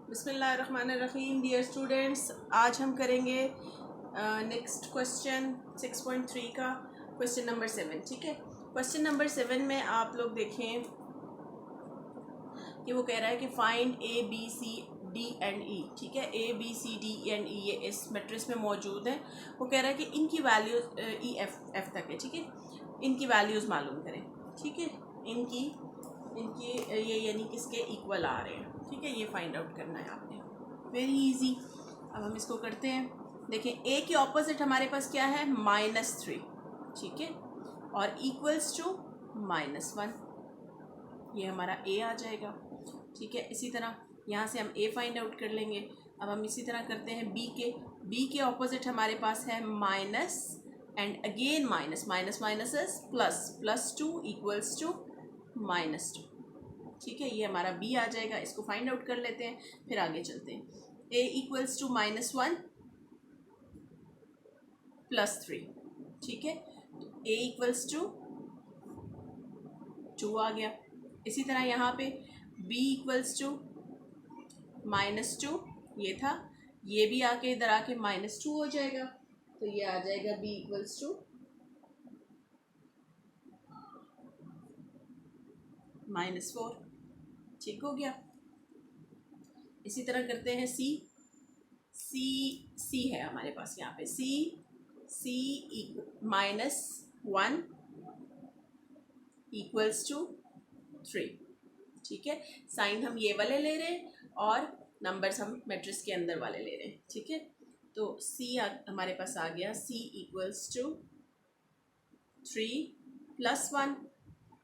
बिस्मिल्लाहिर्रहमानिर्रहीम। Dear students, आज हम करेंगे नेक्स्ट क्वेश्चन 6.3 का क्वेश्चन नंबर 7। ठीक है, क्वेश्चन नंबर 7 में आप लोग देखें कि वो कह रहा है कि find A B C D and E. ठीक है, A B C D and E ये इस मैट्रिक्स में मौजूद है। वो कह रहा है कि इनकी वैल्यूज ई एफ तक है। ठीक है, इनकी वैल्यूज़ मालूम करें। ठीक है, इनकी इनकी ये यानी किसके इक्वल आ रहे हैं। ठीक है, ये फाइंड आउट करना है आपने। Very easy. अब हम इसको करते हैं। देखें, ए के ऑपोजिट हमारे पास क्या है, -3। ठीक है, और इक्वल्स टू -1, ये हमारा ए आ जाएगा। ठीक है, इसी तरह यहाँ से हम ए फाइंड आउट कर लेंगे। अब हम इसी तरह करते हैं बी के ऑपोजिट हमारे पास है minus and again minus, minus minus plus, +2 equals to -2। ठीक है, ये हमारा बी आ जाएगा। इसको फाइंड आउट कर लेते हैं, फिर आगे चलते हैं। ए इक्वल्स टू -1 +3। ठीक है, तो ए इक्वल्स टू 2 आ गया। इसी तरह यहाँ पे बी इक्वल्स टू -2, ये था, ये भी आके इधर आके -2 हो जाएगा। तो ये आ जाएगा बी इक्वल्स टू -4। ठीक हो गया। इसी तरह करते हैं सी है हमारे पास यहाँ पे सी -1 इक्वल्स टू 3। ठीक है, साइन हम ये वाले ले रहे हैं और नंबर्स हम मैट्रिक्स के अंदर वाले ले रहे हैं। ठीक है, तो सी हमारे पास आ गया, C equals to 3 + 1,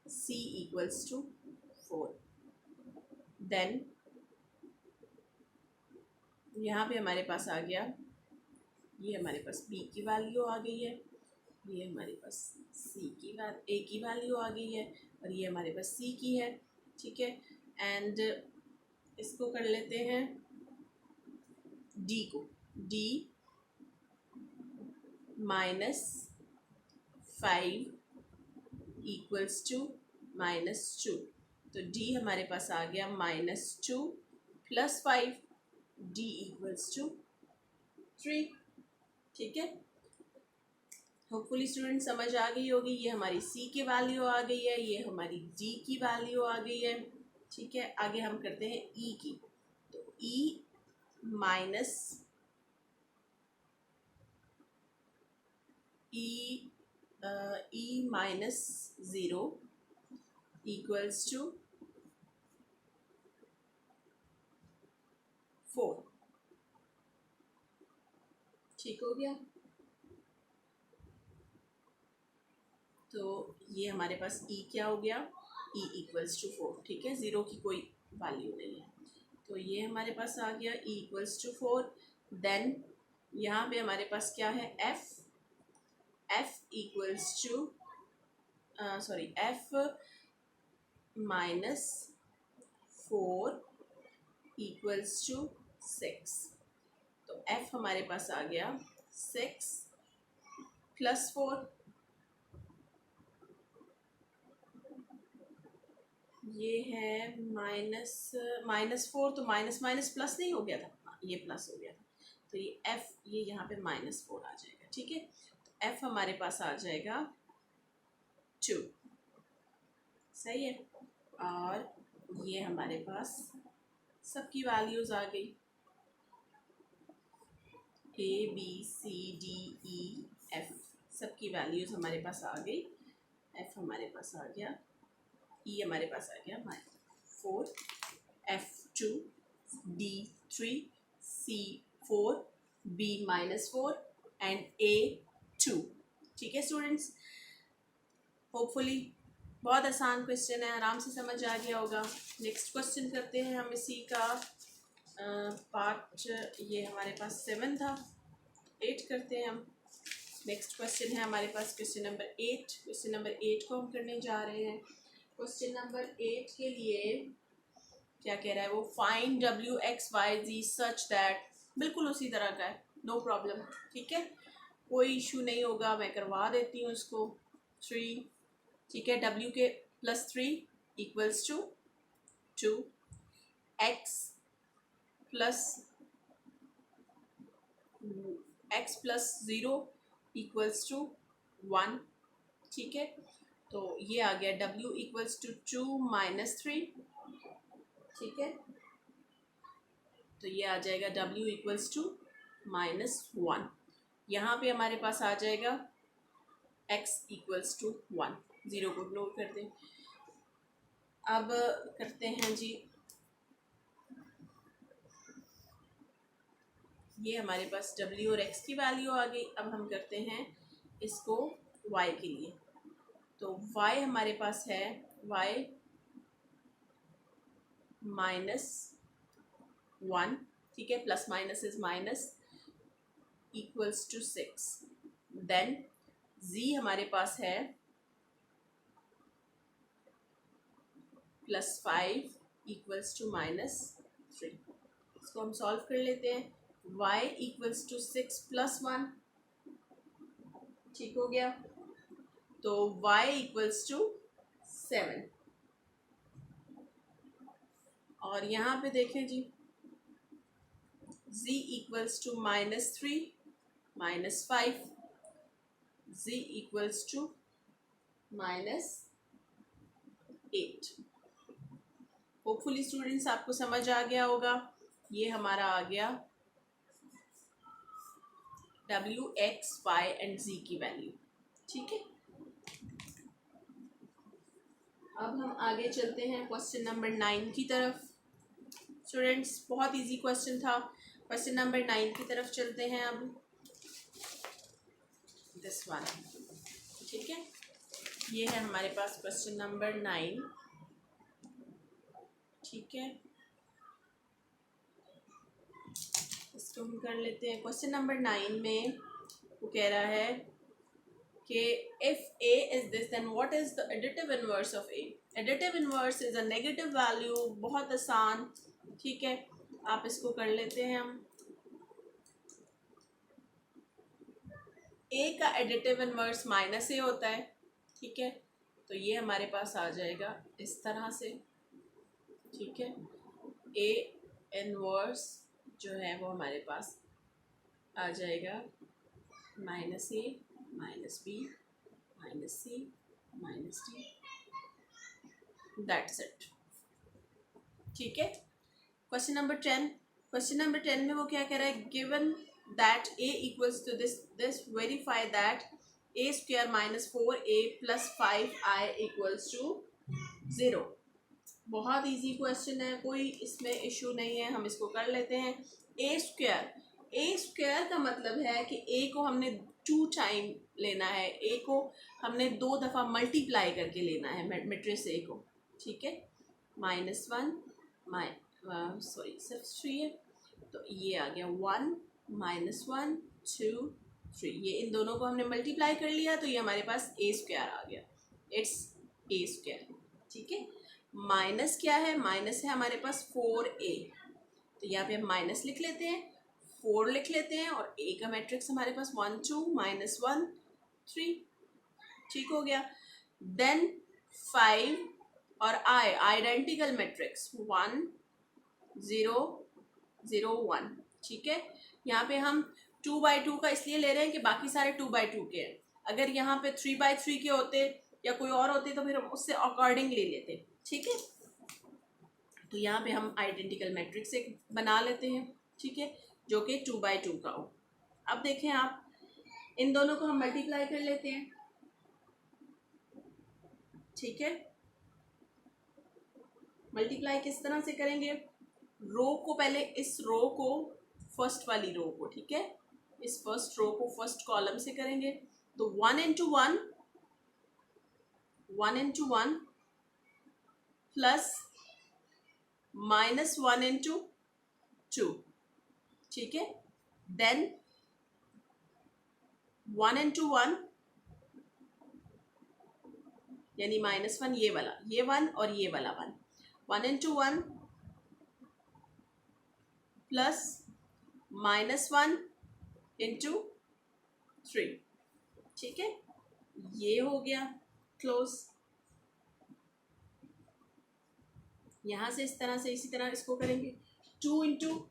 C equals to 4। Then यहाँ पे हमारे पास आ गया, ये हमारे पास बी की वैल्यू आ गई है, ये हमारे पास ए की वैल्यू आ गई है, और ये हमारे पास सी की है। ठीक है, एंड इसको कर लेते हैं डी को, डी -5 इक्वल्स टू -2। तो डी हमारे पास आ गया -2 + 5, डी इक्वल्स टू 3। ठीक है, होपफुली स्टूडेंट समझ आ गई होगी। ये हमारी सी की वैल्यू आ गई है, ये हमारी डी की वैल्यू आ गई है। ठीक है, आगे हम करते हैं ई की। तो ई -0 इक्वल्स टू 4। ठीक हो गया। तो ये हमारे पास ई क्या हो गया, ई इक्वल्स टू 4। ठीक है, 0 की कोई वैल्यू नहीं है, तो ये हमारे पास आ गया ई इक्वल्स टू 4। देन यहाँ पे हमारे पास क्या है, F equals to F -4 equals to 6। तो एफ हमारे पास आ गया 6 + 4, ये है -4, तो माइनस माइनस प्लस नहीं हो गया था, ये प्लस हो गया था। तो ये एफ, ये यहाँ पे -4 आ जाएगा। ठीक है, तो एफ हमारे पास आ जाएगा 2। सही है, और ये हमारे पास सबकी वैल्यूज आ गई, A B C D E F, सबकी वैल्यूज हमारे पास आ गई। एफ हमारे पास आ गया, ई हमारे पास आ गया -4, F2 D3 C4 B -4 and A2। ठीक है स्टूडेंट्स, होपफुली बहुत आसान क्वेश्चन है, आराम से समझ आ गया होगा। नेक्स्ट क्वेश्चन करते हैं हम इसी का पार्ट, ये हमारे पास 7 था, 8 करते हैं हम। नेक्स्ट क्वेश्चन है हमारे पास क्वेश्चन नंबर 8। क्वेश्चन नंबर 8 को हम करने जा रहे हैं। क्वेश्चन नंबर 8 के लिए क्या कह रहा है वो, फाइंड W(x,y,z) सच दैट, बिल्कुल उसी तरह का है, नो प्रॉब्लम। ठीक है, कोई इशू नहीं होगा, मैं करवा देती हूँ इसको। 3, ठीक है, W के +3 equals to 2, x plus x plus 0 equals to 1, ठीक है। तो ये आ गया w इक्वल्स टू 2 माइनस 3, ठीक है। तो ये आ जाएगा w इक्वल्स टू -1। यहाँ पे हमारे पास आ जाएगा x इक्वल्स टू 1, 0 को इग्नोर कर दें। अब करते हैं जी, ये हमारे पास w और x की वैल्यू आ गई। अब हम करते हैं इसको y के लिए। तो y हमारे पास है y -1, ठीक है, plus minus is minus, equals to 6। Then z हमारे पास है +5 इक्वल्स टू -3। इसको हम सॉल्व कर लेते हैं। y इक्वल्स टू 6 प्लस 1, ठीक हो गया। तो y इक्वल्स टू 7। और यहाँ पे देखें जी, z equals to -3 -5, z equals to -8। Hopefully students आपको समझ आ गया होगा। ये हमारा आ गया w, x, y and z की वैल्यू, ठीक है। अब हम आगे चलते हैं क्वेश्चन नंबर 9 की तरफ। स्टूडेंट्स बहुत इजी क्वेश्चन था। क्वेश्चन नंबर 9 की तरफ चलते हैं। अब दिस वन, ठीक है, ये है हमारे पास क्वेश्चन नंबर 9, ठीक है। इसको हम कर लेते हैं। क्वेश्चन नंबर 9 में वो कह रहा है कि if a is this then what is the additive inverse of a। Additive inverse is a negative value. बहुत आसान, ठीक है। आप इसको कर लेते हैं हम। a का एडिटिव इनवर्स -a होता है, ठीक है। तो ये हमारे पास आ जाएगा इस तरह से, ठीक है। a इनवर्स जो है वो हमारे पास आ जाएगा -a -b -c -d, that's it, ठीक है। Question number 10। क्वेश्चन नंबर 10 में वो क्या कह रहा है, given that a equals to this verify that a square -4a + 5i equals to 0। बहुत इजी क्वेश्चन है, कोई इसमें इशू नहीं है, हम इसको कर लेते हैं। a स्क्वायर का मतलब है कि a को हमने 2 टाइम लेना है, a को हमने 2 दफ़ा मल्टीप्लाई करके लेना है मैट्रिक्स a को, ठीक है। -1 सॉरी सिर्फ 3 है, तो ये आ गया 1 -1 2 3। ये इन दोनों को हमने मल्टीप्लाई कर लिया तो ये हमारे पास a स्क्वायर आ गया। इट्स a स्क्वायर, ठीक है। माइनस क्या है, माइनस है हमारे पास 4a, तो यहाँ पे हम माइनस लिख लेते हैं, 4 लिख लेते हैं, और a का मैट्रिक्स हमारे पास 1 2 -1 3, ठीक हो गया। देन 5 और i आइडेंटिकल मैट्रिक्स 1 0 0 1, ठीक है। यहाँ पे हम 2/2 का इसलिए ले रहे हैं कि बाकी सारे 2/2 के हैं। अगर यहाँ पे 3/3 के होते या कोई और होते तो फिर हम उससे अकॉर्डिंग ले लेते, ठीक है। तो यहाँ पे हम आइडेंटिकल मैट्रिक्स एक बना लेते हैं, ठीक है, जो कि 2/2 का हो। अब देखें आप, इन दोनों को हम मल्टीप्लाई कर लेते हैं, ठीक है। मल्टीप्लाई किस तरह से करेंगे, रो को पहले, इस रो को, फर्स्ट वाली रो को, ठीक है, इस फर्स्ट रो को फर्स्ट कॉलम से करेंगे। तो 1 × 1 1 × 1 प्लस -1 × 2, ठीक है। देन 1 × 1 यानी -1 ये वाला, ये 1 और ये वाला 1, 1 × 1 प्लस -1 × 3, ठीक है। ये हो गया क्लोज। यहाँ से इस तरह से इसी तरह इसको करेंगे, 2 ×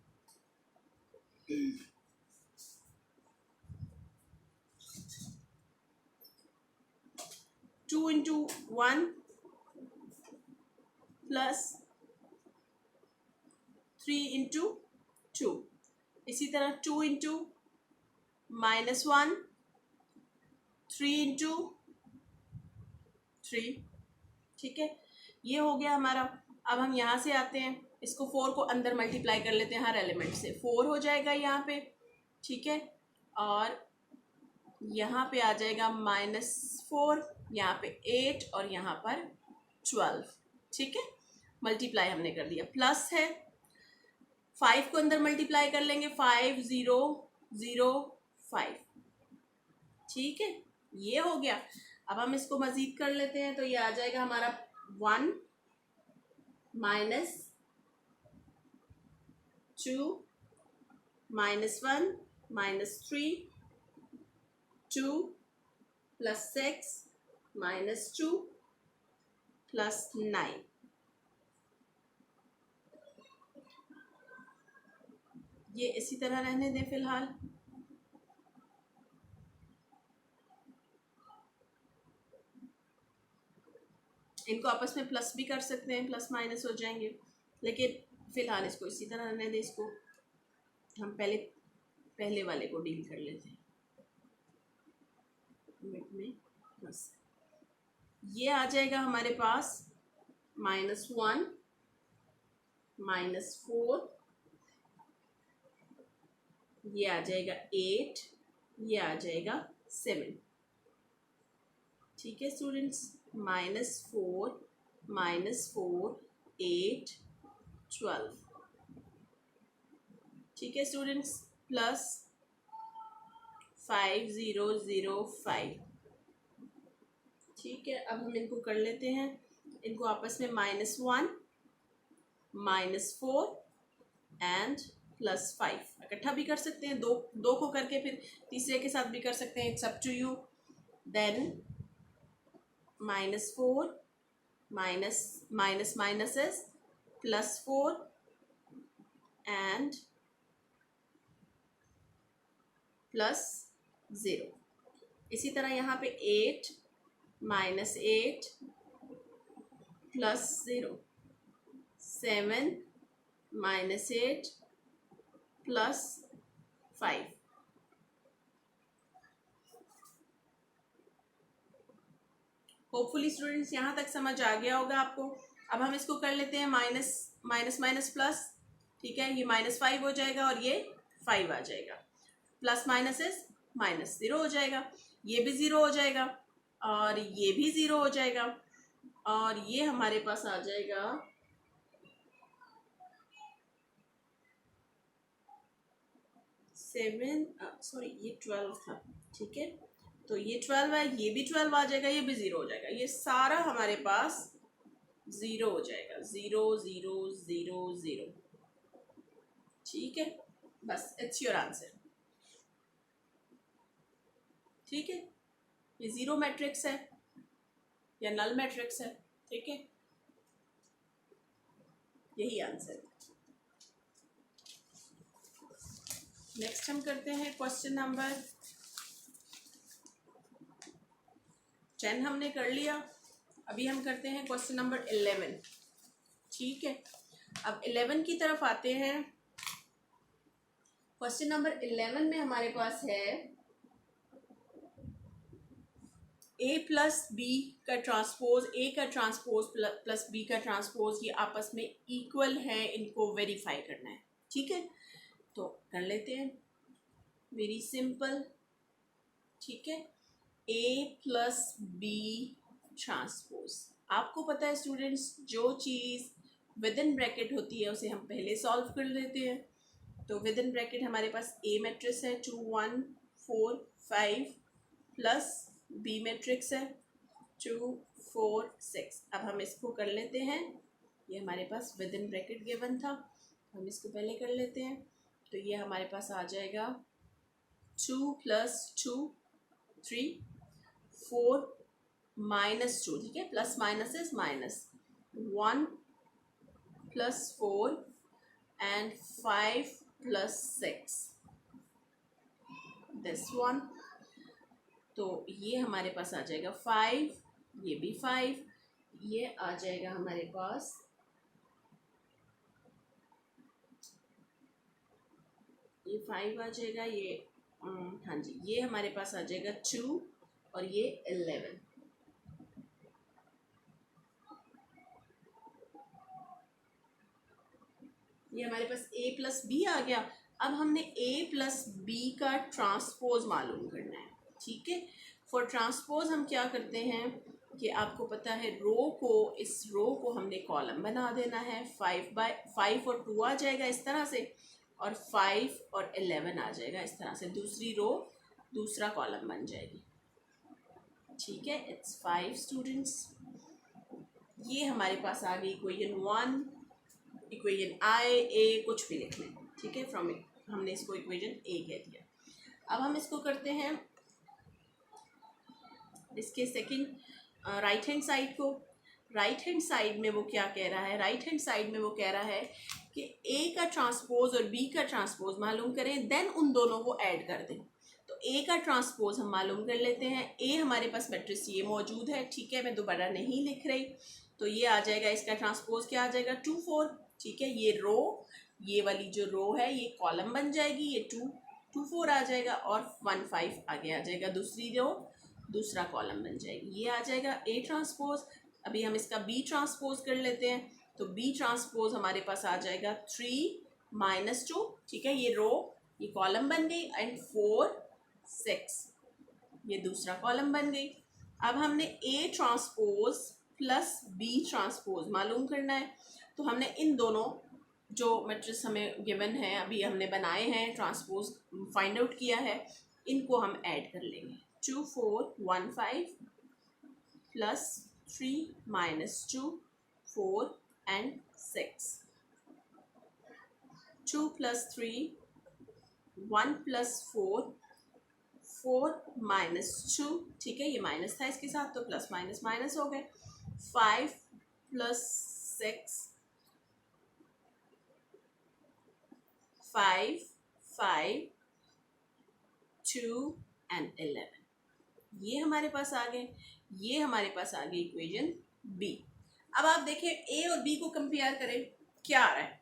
2 इंटू 1 प्लस 3 इंटू 2, इसी तरह 2 इंटू -1, 3 इंटू 3, ठीक है, ये हो गया हमारा। अब हम यहाँ से आते हैं, इसको 4 को अंदर मल्टीप्लाई कर लेते हैं हर एलिमेंट से, 4 हो जाएगा यहाँ पे, ठीक है, और यहाँ पे आ जाएगा -4, यहाँ पे 8 और यहाँ पर 12, ठीक है, मल्टीप्लाई हमने कर दिया। प्लस है 5 को अंदर मल्टीप्लाई कर लेंगे, 5 0 0 5, ठीक है, ये हो गया। अब हम इसको मजीद कर लेते हैं, तो ये आ जाएगा हमारा 1 -2 -1 -3 2 + 6 -2 + 9, ये इसी तरह रहने दें फिलहाल। इनको आपस में प्लस भी कर सकते हैं, प्लस माइनस हो जाएंगे, लेकिन फिलहाल इसको इसी तरह रहने दें। इसको हम पहले वाले को डील कर लेते हैं मिड में प्लस, ये आ जाएगा हमारे पास -1 -4, ये आ जाएगा 8, ये आ जाएगा 7, ठीक है स्टूडेंट्स, -4 -4 8 12, ठीक है स्टूडेंट्स, प्लस 5 0 0 5, ठीक है। अब हम इनको कर लेते हैं, इनको आपस में -1 -4 एंड +5 इकट्ठा भी कर सकते हैं, दो को करके फिर तीसरे के साथ भी कर सकते हैं, it's up to you. Then -4 minus +4 and +0, इसी तरह यहाँ पे 8 -8 +0, 7 -8 +5, होपफुली स्टूडेंट्स यहाँ तक समझ आ गया होगा आपको। अब हम इसको कर लेते हैं माइनस प्लस, ठीक है, ये -5 हो जाएगा और ये 5 आ जाएगा, प्लस माइनस 0 हो जाएगा, ये भी 0 हो जाएगा और ये भी 0 हो जाएगा, और ये हमारे पास आ जाएगा 7, सॉरी ये 12 था, ठीक है, तो ये 12 है, ये भी 12 आ जाएगा, ये भी 0 हो जाएगा, ये सारा हमारे पास 0 हो जाएगा, 0 0 0 0, ठीक है, बस इट्स योर आंसर, ठीक है, ये 0 मैट्रिक्स है या नल मैट्रिक्स है, ठीक है, यही आंसर है। नेक्स्ट हम करते हैं क्वेश्चन नंबर 10 हमने कर लिया, अभी हम करते हैं क्वेश्चन नंबर 11, ठीक है। अब 11 की तरफ आते हैं। क्वेश्चन नंबर 11 में हमारे पास है a + b का ट्रांसपोज, a का ट्रांसपोज प्लस b का ट्रांसपोज, ये आपस में इक्वल है, इनको वेरीफाई करना है, ठीक है, तो कर लेते हैं, वेरी सिंपल, ठीक है, a + b ट्रांसपोज। आपको पता है स्टूडेंट्स, जो चीज़ विद इन ब्रैकेट होती है उसे हम पहले सॉल्व कर लेते हैं, तो विद इन ब्रैकेट हमारे पास a मैट्रिक्स है 2 1 4 5 प्लस b मैट्रिक्स है 2 4 6। अब हम इसको कर लेते हैं, ये हमारे पास विद इन ब्रैकेट गिवन था, हम इसको पहले कर लेते हैं, तो ये हमारे पास आ जाएगा 2 + 2 3 4 -2, ठीक है, plus minus is minus, 1 + 4 and 5 + 6, this one. तो ये हमारे पास आ जाएगा 5, ये भी 5, ये आ जाएगा हमारे पास ये 5 आ जाएगा, ये हाँ जी, ये हमारे पास आ जाएगा 2 और ये 11। ये हमारे पास a प्लस बी आ गया। अब हमने a प्लस बी का ट्रांसपोज मालूम करना है, ठीक है। फॉर ट्रांसपोज हम क्या करते हैं कि आपको पता है रो को, इस रो को हमने कॉलम बना देना है। 5 और 2 आ जाएगा इस तरह से, और 5 और 11 आ जाएगा इस तरह से। दूसरी रो दूसरा कॉलम बन जाएगी, ठीक है। It's 5 students. ये हमारे पास आ गई इक्वेशन 1, इक्वेशन आई ए कुछ भी लिख लें, ठीक है। फ्रॉम हमने इसको इक्वेशन ए कह दिया। अब हम इसको करते हैं इसके सेकंड राइट हैंड साइड को। राइट हैंड साइड में वो क्या कह रहा है, राइट हैंड साइड में वो कह रहा है कि ए का ट्रांसपोज और बी का ट्रांसपोज मालूम करें, देन उन दोनों को ऐड कर दें। तो ए का ट्रांसपोज हम मालूम कर लेते हैं। ए हमारे पास मैट्रिक्स ये मौजूद है, ठीक है, मैं दोबारा नहीं लिख रही। तो ये आ जाएगा, इसका ट्रांसपोज क्या आ जाएगा 2 4, ठीक है। ये रो, ये वाली जो रो है ये कॉलम बन जाएगी, ये 2 4 आ जाएगा, और 1 5 आगे आ जाएगा। दूसरी रो दूसरा कॉलम बन जाएगी, ये आ जाएगा ए ट्रांसपोज। अभी हम इसका बी ट्रांसपोज कर लेते हैं। तो बी ट्रांसपोज हमारे पास आ जाएगा 3 - 2, ठीक है। ये रो ये कॉलम बन गई, एंड 4 6 ये दूसरा कॉलम बन गई। अब हमने A transpose plus B transpose मालूम करना है। तो हमने इन दोनों जो मैट्रिक्स हमें गिवन है, अभी हमने बनाए हैं, ट्रांसपोज फाइंड आउट किया है, इनको हम ऐड कर लेंगे। 2 4 1 5 प्लस 3 - 2 4 and 6, 2 + 3 1 + 4 4 - 2, ठीक है। ये माइनस था इसके साथ, तो प्लस माइनस माइनस हो गए। 5 + 6 5 5 2 and 11, ये हमारे पास आ गए। ये हमारे पास आ गई इक्वेशन बी। अब आप देखें ए और बी को कंपेयर करें, क्या आ रहा है,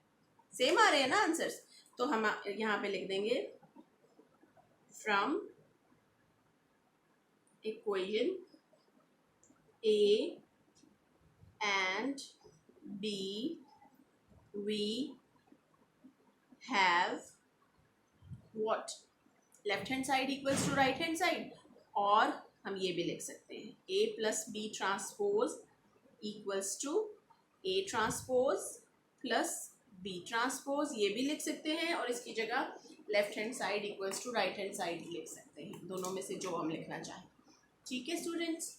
सेम आ रहे हैं ना आंसर्स। तो हम यहाँ पे लिख देंगे from equation A and B we have what, left hand side equals to right hand side. और हम ये भी लिख सकते हैं A plus B transpose equals to A transpose plus B transpose, ये भी लिख सकते हैं। और इसकी जगह left hand side equals to right hand side लिख सकते हैं, दोनों में से जो हम लिखना चाहें, ठीक है स्टूडेंट्स।